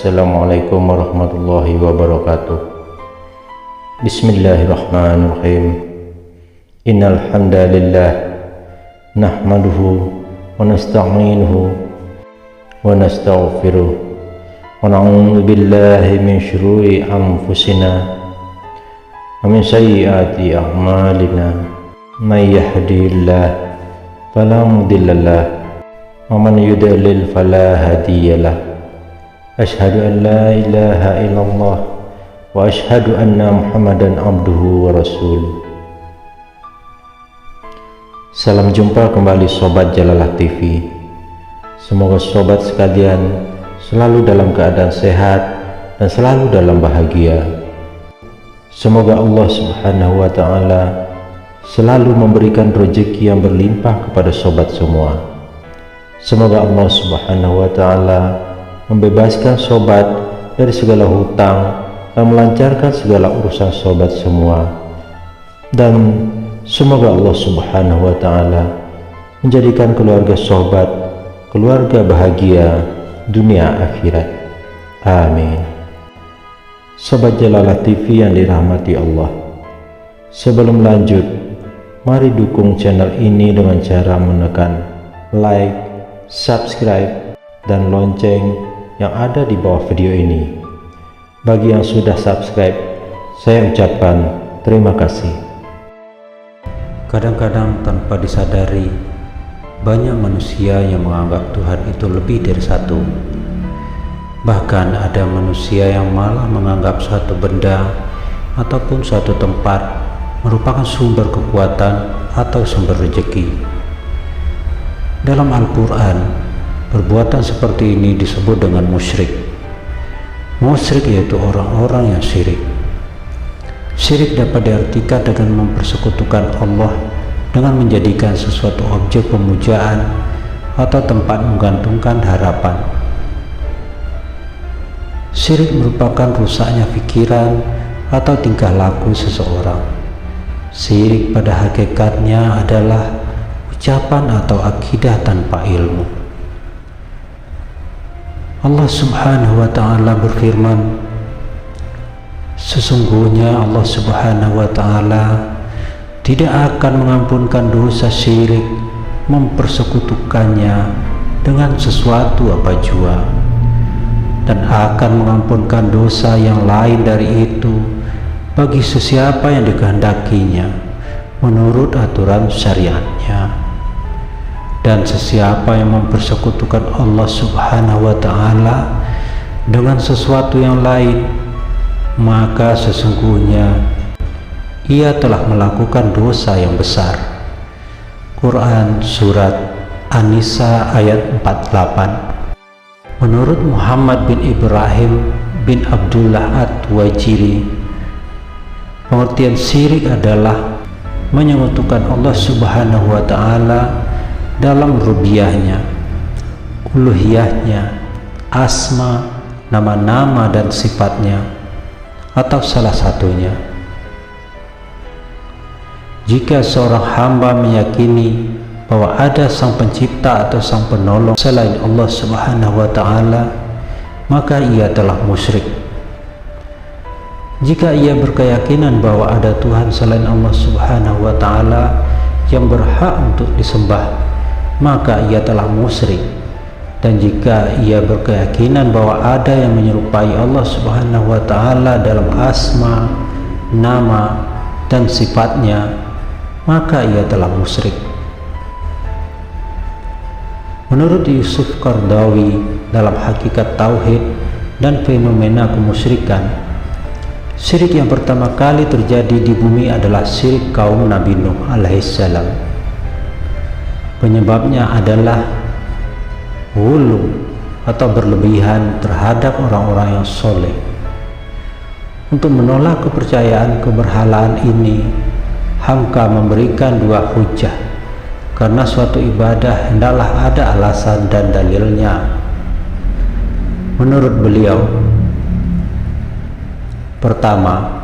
Assalamualaikum warahmatullahi wabarakatuh. Bismillahirrahmanirrahim. Innal hamdalillah nahmaduhu wa nasta'inuhu wa nastaghfiruh wa na'udzu billahi min syururi anfusina wa min sayyiati a'malina. May yahdihillahu fala mudilla lahu wa man yudlil fala hadiyalah. Asyhadu an la ilaha illallah wa asyhadu anna Muhammadan abduhu wa rasuluh. Salam jumpa kembali Sobat Jalalah TV. Semoga sobat sekalian selalu dalam keadaan sehat dan selalu dalam bahagia. Semoga Allah Subhanahu wa ta'ala selalu memberikan rezeki yang berlimpah kepada sobat semua. Semoga Allah Subhanahu wa ta'ala membebaskan sobat dari segala hutang dan melancarkan segala urusan sobat semua, dan semoga Allah Subhanahu wa ta'ala menjadikan keluarga sobat keluarga bahagia dunia akhirat. Amin. Sobat Jalalah TV yang dirahmati Allah, sebelum lanjut, mari dukung channel ini dengan cara menekan like, subscribe, dan lonceng yang ada di bawah video ini. Bagi yang sudah subscribe, saya ucapkan terima kasih. Kadang-kadang tanpa disadari, banyak manusia yang menganggap Tuhan itu lebih dari satu. Bahkan ada manusia yang malah menganggap suatu benda ataupun suatu tempat merupakan sumber kekuatan atau sumber rezeki. Dalam Al-Quran, perbuatan seperti ini disebut dengan musyrik. Musyrik yaitu orang-orang yang syirik. Syirik dapat diartikan dengan mempersekutukan Allah dengan menjadikan sesuatu objek pemujaan atau tempat menggantungkan harapan. Syirik merupakan rusaknya pikiran atau tingkah laku seseorang. Syirik pada hakikatnya adalah ucapan atau akidah tanpa ilmu. Allah Subhanahu wa ta'ala berfirman, sesungguhnya Allah Subhanahu wa ta'ala tidak akan mengampunkan dosa syirik mempersekutukannya dengan sesuatu apa jua, dan akan mengampunkan dosa yang lain dari itu bagi sesiapa yang dikehendakinya menurut aturan syariatnya. Dan sesiapa yang mempersekutukan Allah Subhanahu wa ta'ala dengan sesuatu yang lain, maka sesungguhnya ia telah melakukan dosa yang besar. Quran Surat An-Nisa ayat 48. Menurut Muhammad bin Ibrahim bin Abdullah At-Tuwaijiri, pengertian syirik adalah menyekutukan Allah Subhanahu wa ta'ala dalam rububiyahnya, uluhiyahnya, asma, nama-nama dan sifatnya, atau salah satunya. Jika seorang hamba meyakini bahwa ada sang pencipta atau sang penolong selain Allah Subhanahu wa ta'ala, maka ia telah musyrik. Jika ia berkeyakinan bahwa ada Tuhan selain Allah Subhanahu wa ta'ala yang berhak untuk disembah, maka ia telah musyrik. Dan jika ia berkeyakinan bahwa ada yang menyerupai Allah Subhanahu wa ta'ala dalam asma, nama, dan sifatnya, maka ia telah musyrik. Menurut Yusuf Qaradawi dalam Hakikat Tauhid dan Fenomena Kemusyrikan, syirik yang pertama kali terjadi di bumi adalah syirik kaum Nabi Nuh alaihissalam. Penyebabnya adalah ghulu atau berlebihan terhadap orang-orang yang soleh. Untuk menolak kepercayaan keberhalaan ini, Hamka memberikan dua hujah, karena suatu ibadah hendaklah ada alasan dan dalilnya. Menurut beliau, pertama,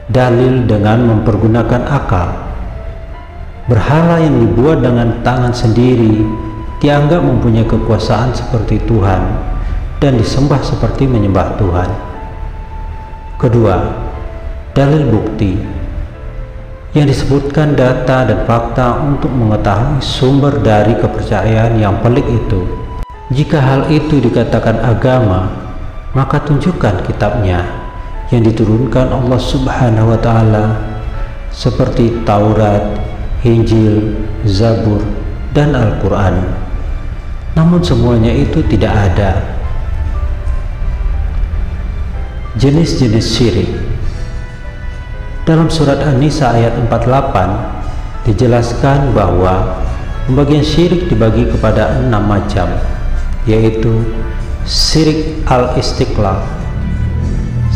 dalil dengan mempergunakan akal. Berhala yang dibuat dengan tangan sendiri dianggap mempunyai kekuasaan seperti Tuhan, dan disembah seperti menyembah Tuhan. Kedua, dalil bukti yang disebutkan data dan fakta untuk mengetahui sumber dari kepercayaan yang pelik itu. Jika hal itu dikatakan agama, maka tunjukkan kitabnya yang diturunkan Allah Subhanahu wa Ta'ala, seperti Taurat, Injil, Zabur, dan Al-Quran. Namun semuanya itu tidak ada. Jenis-jenis syirik. Dalam surat An-Nisa ayat 48 dijelaskan bahwa pembagian syirik dibagi kepada 6 macam, yaitu syirik al-istiqlal.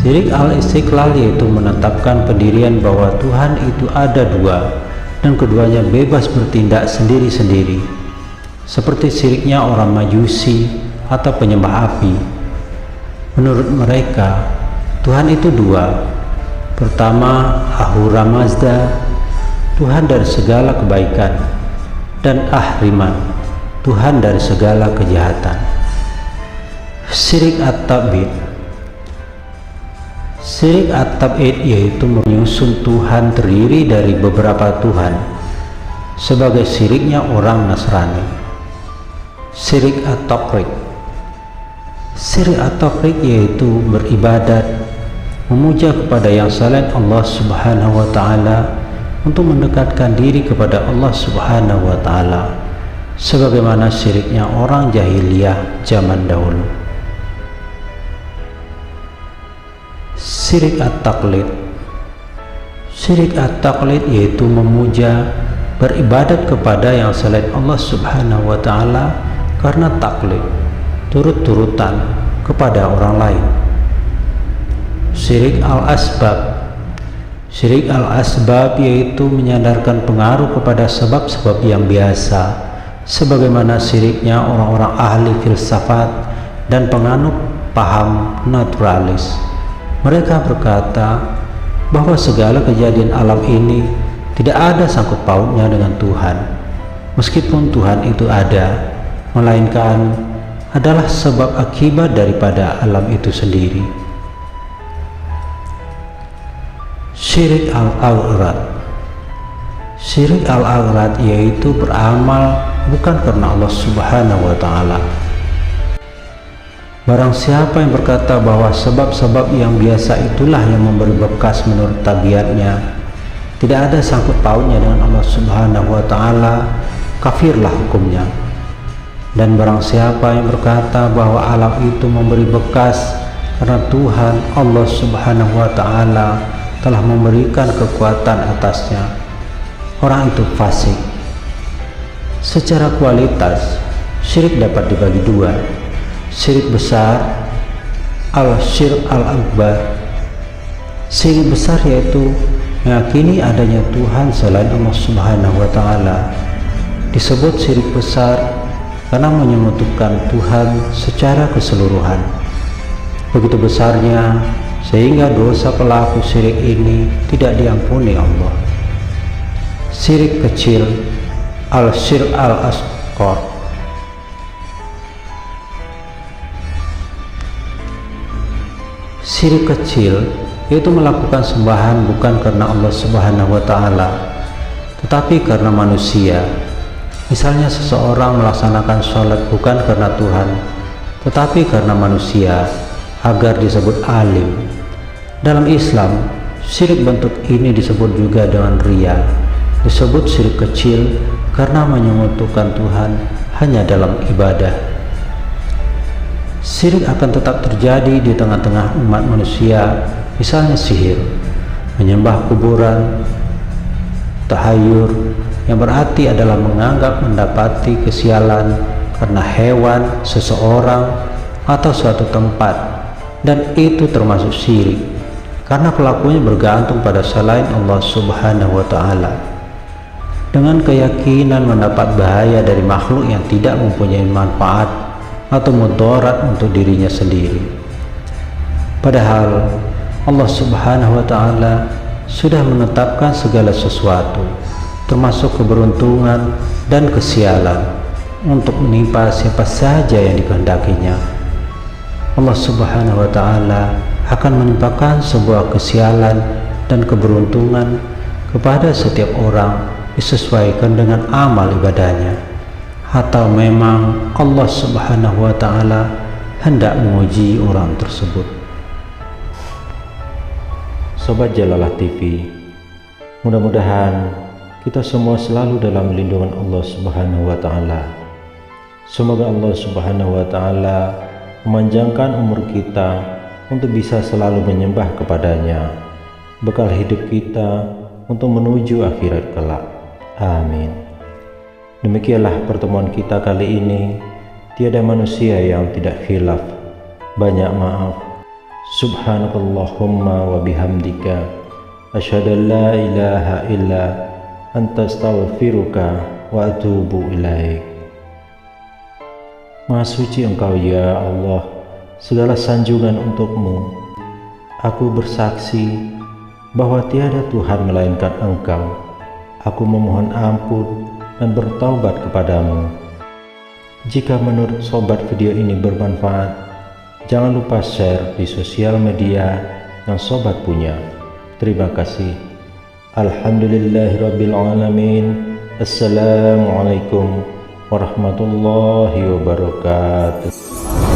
Syirik al-istiqlal yaitu menetapkan pendirian bahwa Tuhan itu ada dua dan keduanya bebas bertindak sendiri-sendiri, seperti syiriknya orang Majusi atau penyembah api. Menurut mereka, Tuhan itu dua. Pertama, Ahura Mazda, Tuhan dari segala kebaikan, dan Ahriman, Tuhan dari segala kejahatan. Syirik at-tab'id. Syirik at-tab'id yaitu menyusun Tuhan terdiri dari beberapa Tuhan, sebagai syiriknya orang Nasrani. Syirik at-taqrik. Syirik at-taqrik yaitu beribadat, memuja kepada yang selain Allah Subhanahu wa Ta'ala untuk mendekatkan diri kepada Allah Subhanahu wa Ta'ala, sebagaimana syiriknya orang jahiliyah zaman dahulu. Syirik at-taqlid. Syirik at-taqlid yaitu memuja, beribadat kepada yang selain Allah Subhanahu wa Ta'ala karena taklid, turut-turutan kepada orang lain. Syirik al-asbab. Syirik al-asbab yaitu menyandarkan pengaruh kepada sebab-sebab yang biasa, sebagaimana syiriknya orang-orang ahli filsafat dan penganut paham naturalis. Mereka berkata bahwa segala kejadian alam ini tidak ada sangkut pautnya dengan Tuhan, meskipun Tuhan itu ada, melainkan adalah sebab akibat daripada alam itu sendiri. Syirik al-aghrad. Syirik al-aghrad yaitu beramal bukan karena Allah Subhanahu wa Ta'ala. Barang siapa yang berkata bahwa sebab-sebab yang biasa itulah yang memberi bekas menurut tabiatnya, tidak ada sangkut pautnya dengan Allah Subhanahu wa Ta'ala, kafirlah hukumnya. Dan barang siapa yang berkata bahwa alam itu memberi bekas karena Tuhan Allah Subhanahu wa Ta'ala telah memberikan kekuatan atasnya, orang itu fasik. Secara kualitas, syirik dapat dibagi dua: syirik besar, al-syirk al-akbar. Syirik besar yaitu meyakini adanya Tuhan selain Allah Subhanahu wa Ta'ala. Disebut syirik besar karena menyekutukan Tuhan secara keseluruhan. Begitu besarnya sehingga dosa pelaku syirik ini tidak diampuni Allah. Syirik kecil, al-syirk al-asghar. Syirik kecil yaitu melakukan sembahan bukan karena Allah Subhanahu wa Ta'ala, tetapi karena manusia. Misalnya seseorang melaksanakan sholat bukan karena Tuhan, tetapi karena manusia, agar disebut alim. Dalam Islam, syirik bentuk ini disebut juga dengan riya. Disebut syirik kecil karena menyekutukan Tuhan hanya dalam ibadah. Syirik akan tetap terjadi di tengah-tengah umat manusia, misalnya sihir, menyembah kuburan, tahayur, yang berarti adalah menganggap mendapati kesialan karena hewan, seseorang, atau suatu tempat, dan itu termasuk syirik karena pelakunya bergantung pada selain Allah Subhanahu wa Ta'ala dengan keyakinan mendapat bahaya dari makhluk yang tidak mempunyai manfaat atau mudarat untuk dirinya sendiri. Padahal Allah Subhanahu wa Ta'ala sudah menetapkan segala sesuatu, termasuk keberuntungan dan kesialan, untuk menimpa siapa saja yang dikehendakinya. Allah Subhanahu wa Ta'ala akan menimpakan sebuah kesialan dan keberuntungan kepada setiap orang disesuaikan dengan amal ibadahnya, atau memang Allah Subhanahu wa Ta'ala hendak menguji orang tersebut. Sobat Jalalah TV, mudah-mudahan kita semua selalu dalam lindungan Allah Subhanahu wa Ta'ala. Semoga Allah Subhanahu wa Ta'ala memanjangkan umur kita untuk bisa selalu menyembah kepadanya, bekal hidup kita untuk menuju akhirat kelak. Amin. Demikianlah pertemuan kita kali ini. Tiada manusia yang tidak khilaf. Banyak maaf. Subhanakallahumma wa bihamdika asyhadu an la ilaha illa anta astaghfiruka wa atubu ilaik. Maha suci Engkau ya Allah, segala sanjungan untukmu. Aku bersaksi bahwa tiada Tuhan melainkan Engkau. Aku memohon ampun dan bertaubat kepadamu. Jika menurut sobat video ini bermanfaat, jangan lupa share di sosial media yang sobat punya. Terima kasih. Alhamdulillahirabbil alamin. Assalamualaikum warahmatullahi wabarakatuh.